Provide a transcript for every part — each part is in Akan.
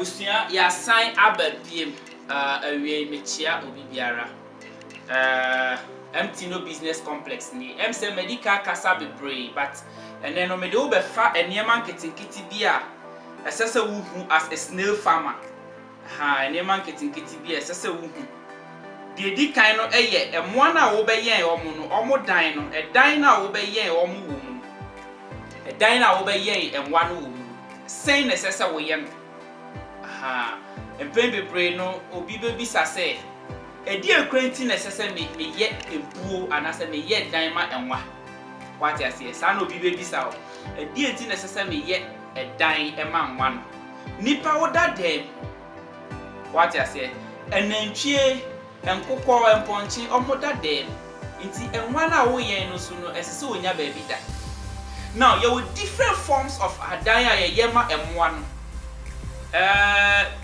abusia ya sign ababiem awie mechia obi biara MT no business complex ni MC medical kasa bebre but ene no me de obefa enema nketinkiti bia esese wuhu as a snail farmer enema nketinkiti bia esese wuhu de di kan no eye emoa na wo beyen omo no omo dan no edan na wo beyen omo wo mu edan na wo beyen enwa no wo mu sen na esese wo ye no empem bebre no obi bebisa se edi ekrenti na esese me ye ebuo anase me ye dan ma enwa what you say sa no obi bebisa o edi enti na esese me ye edan ema nwa no nipa wo da dem what you say enantwie enkokọ emponchi omoda dem nti enwa na wo yen no so no esese onya ba bi da now you with different forms of adan ya ye ma emwa no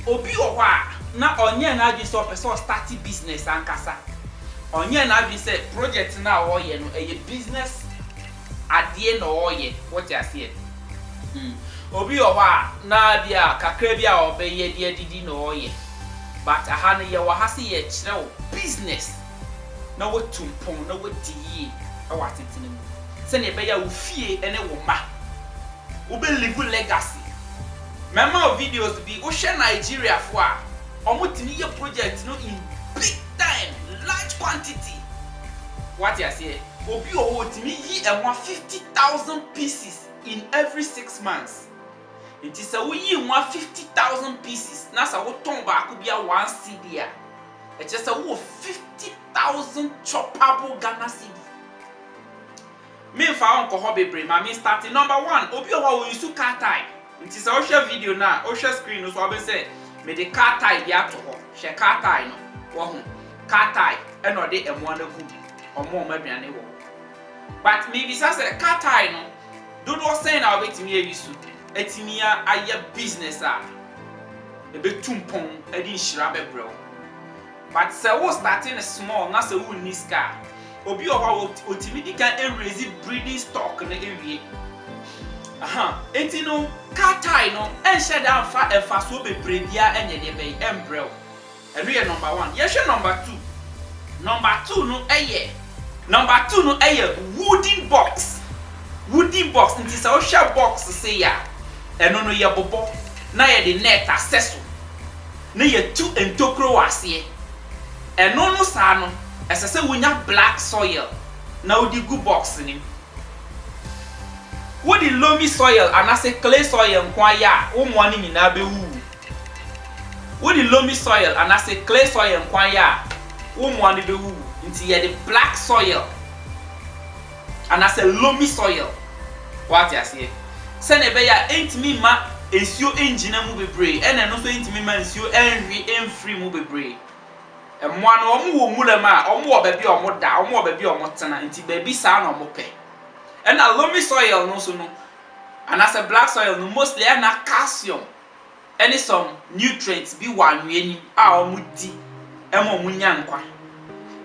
obi ohwa na onye na agi so person start business ankasa onye na agi say project na wo ye no eye business adie na wo ye what you say obi ohwa na bia kakra bia obeye die didi na wo ye but aha ne ye wa ha se ye kire wo business na wo tumpon na wo diye wa tetene mu se ne be ya wo fie ene wo ma wo be live legacy mema videos bi wo share Nigeria fo a omutini ye project no in big time large quantity what you say obi o timi yi enwa 50,000 pieces in every 6 months. It is a we 50,000 pieces. Na sa wo ton ba ko bia 1 cedi a. It is a wo 50,000 choppable Ghana cedi. Me fa on ko ho bebre ma me start number 1 obi o wa use car tie. It is a share video na o share screen no so obi say me the car tie bia to ho. Share car tie no. Wo ho car tie e no de emo na gu. Omo ma duane wo. But maybe say car tie no do do say na obetimi e use. Etimia aye business a ebe tumpon edi nhira bebrew but say we starting small na say we niska obi oba otimi di kan raise breeding stock na ewie etino car tie no enhye da fa so bebre bia enye de be embrew enu ye number 1 ye hwe number 2 no eye wooden box nti say o hwe box say ya eno no ye bobo na ye de net access na ye tu entokro wase eno no sa no esese wonya black soil na odi gu box ni wodi loamy soil anase clay soil nkwa ya wo mo ani nyina be wu wodi loamy soil anase clay soil nkwa ya wo mo ani be wu nti ye de black soil anase loamy soil what you say sene be ya entimi ma esio engine mu bebre ene no so entimi ma esio enwi enfree mu bebre emwa no omo wo mulema omo wo ba bi omo da omo wo ba bi omo tena nti ba bi sa na omo pe ena loamy soil no so no anase black soil no mostly na calcium any some nutrients bi wa anwani a omo di emo munya nkwa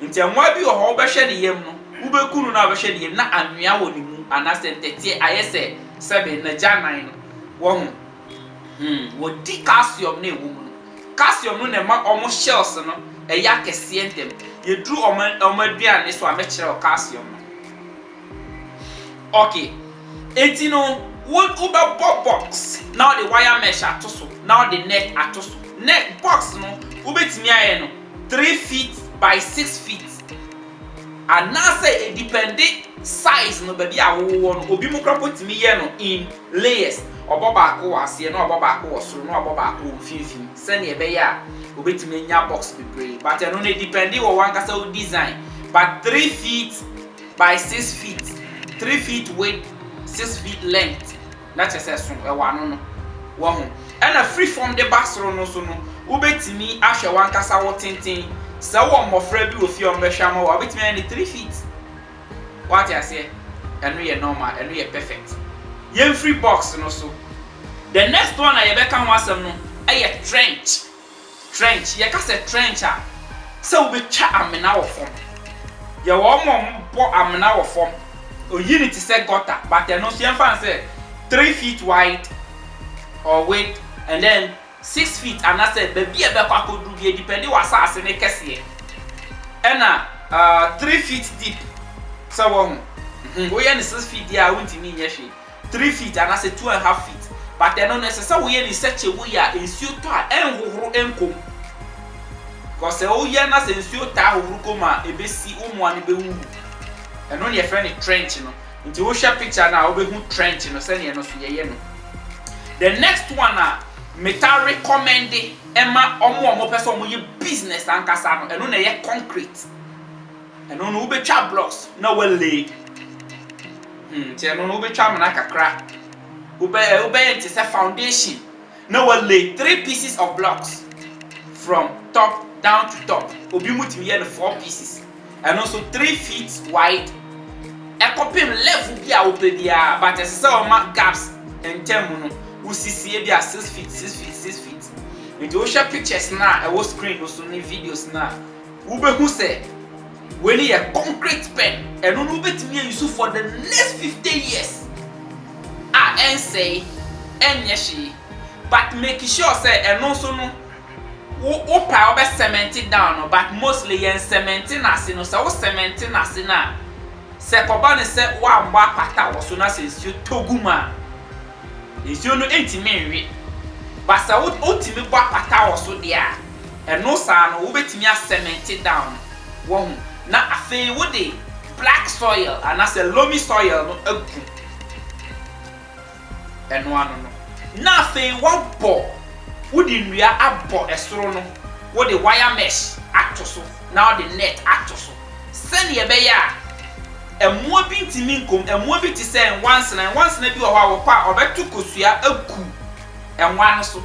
nti emwa bi ho be hwe ne yam no wo be kunu na be hwe ne yam na anwia wo ni mu anase tete ayese sebe na janan no wo wo di calcium na ewu mu calcium no na ma omo shells no eya kese entem ye dru omo aduane so amekire calcium no okay etino wo uba box now the wire mesh atoso now the net atoso net box no ubetimi aye no 3 feet by 6 feet and now say it depending size no baby awo no obi mu kropotimi ye no in layers oboba ko ase no oboba ko osoro no oboba ko mfimfim se ne be ya obetimi nya box bebre but no ne depending wo wan kasa design but 3 feet by 6 feet 3 feet width 6 feet length na chese so e wa no wo ho and a free from the basro no so no obetimi ahwe wan kasa wo tenten se wo mofra bi ofi o mbehwa ma wo obetimi any 3 feet what you say enu ye normal enu ye perfect yen free box no so the next one I be kan wasem no eye trench ye ka say trench a se wo be twa amena wo fom ye wo bo amena wo fom o unity say gutter but no so yen fan say 3 feet wide or width and then 6 feet and I said baby ebe kwa kodu bi depending wasa ase ne kese ena 3 feet deep so wo we yan 6 feet dia wuntimi nya hwe 3 feet and I said 2.5 feet but eno no se we yan such a way a ensuo to a enhohoro enkom because o yan na se ensuo ta hohoro koma ebesi umu ane be wu eno ne friend trench no nti wo share picture na obehu trench no se ne no so ye no. The next one metal recommend Emma omo person mo ye business ankasa no eno na ye concrete eno no ubetwa blocks na we lay ti eno no ubetwa mana kakra ube enti se foundation na we lay 3 pieces of blocks from top down to top obi mutimi ye 4 pieces eno so 3 feet wide ekopim level bi a ope bia but ese o ma gaps entem no usisi e bia 6 feet 6 feet 6 feet nti o share pictures na e wo screen so ni videos na ubehu se when ye concrete pen eno no betimi use for the next 50 years and say enyeshi but make sure say eno so no wo pa obe cement it down no but mostly yen cement na se no so wo cement na se na se koba ne se wa mba pata wo so na se nsu toguma nsu no entimi nwe basa wo otimi gba pata wo so dia eno sa no wo betimi a cement it down wo na afi wo de black soil and as a loamy soil no agu eno ano no na afi wo bo wo de nwia abo esoro no wo de wire mesh atoso na wo de net atoso send ye be ya emua bi ntimi nkom emua bi ti say once na bi wo ha wo pa obetu kosua aku enwa no so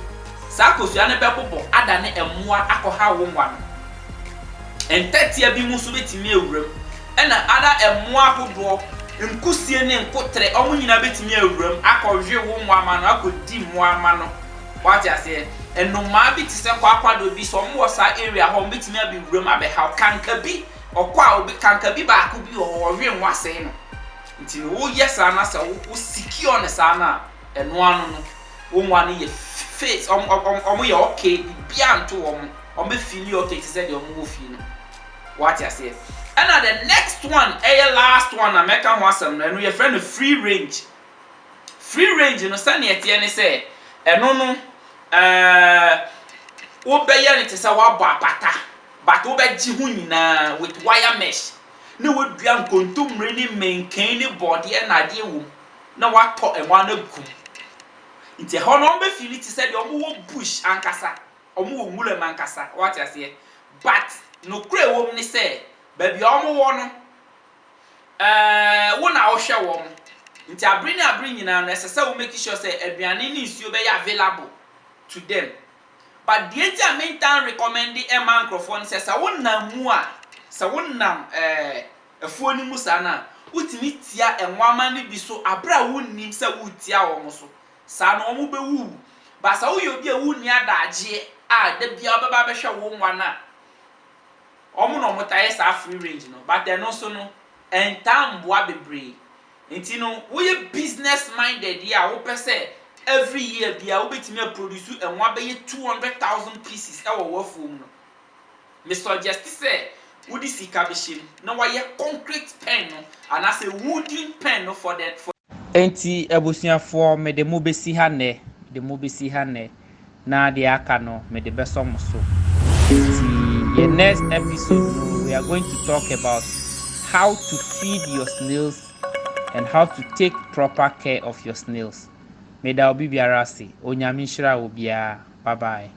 sa kosua ne bebobo ada ne emua akoha wo nwa no entatia bi mu so betimi awuram ena ada emua hodo nkusie ne nkotre omu nyina betimi awuram akohwe wo nwa ma no akodi mua ma no what ya say enoma bi ti say kwa kwado bi so mo sa area ho betimi abi wuram abe ha kanka bi okwa obi kanka bi ba ko bi ohwe nwa sei no nti wo yesa na se wo secure ne sa na eno anu no wo nwa ne ye face omo ye okay bi anto wo be feel okay ti say de omo wo feel no what ya say and the next one last one na meka ho asem no eno ye friend free range no say ne tie ne say eno no wo be ye ne ti say wa bo apata but wo be ji hu nyina with wire mesh na wo dua nkontomre ni menkan ni body e na de wo na wa to enwa na gu nti ho no be feel it say de omo wo bush ankasa omo wo ngule mankasa what ya say but no kure wo ni say baby omo wo no wo na wo hwe wo nti abri nyina no ese say wo make sure say aduane ni nsuo be available to them. But the entire main town recommend the microphone says sa wonnam mu a sa wonnam afuo ni mu sana utimi tia enwama ni bi so abra wonnim sa wutia wo so sa no mo be wu ba sa wo yobi a wunni adaje a da bia baba be hwe wo nwa na omo no motaye sa free range no but then also no entamboa bebre enti no wo ye business minded ya wo pese every year bia wo betimi produce enwa be 200,000 pieces e wo wafom no Mr. Justice say woody sika be shim na wa ye concrete pen no and as a wooden pen no for that for enti ebusuafo me de mo besi ha ne na de aka no me de besom so the next episode we are going to talk about how to feed your snails and how to take proper care of your snails. May da obi biara se onyame nhira wo bia. Bye bye.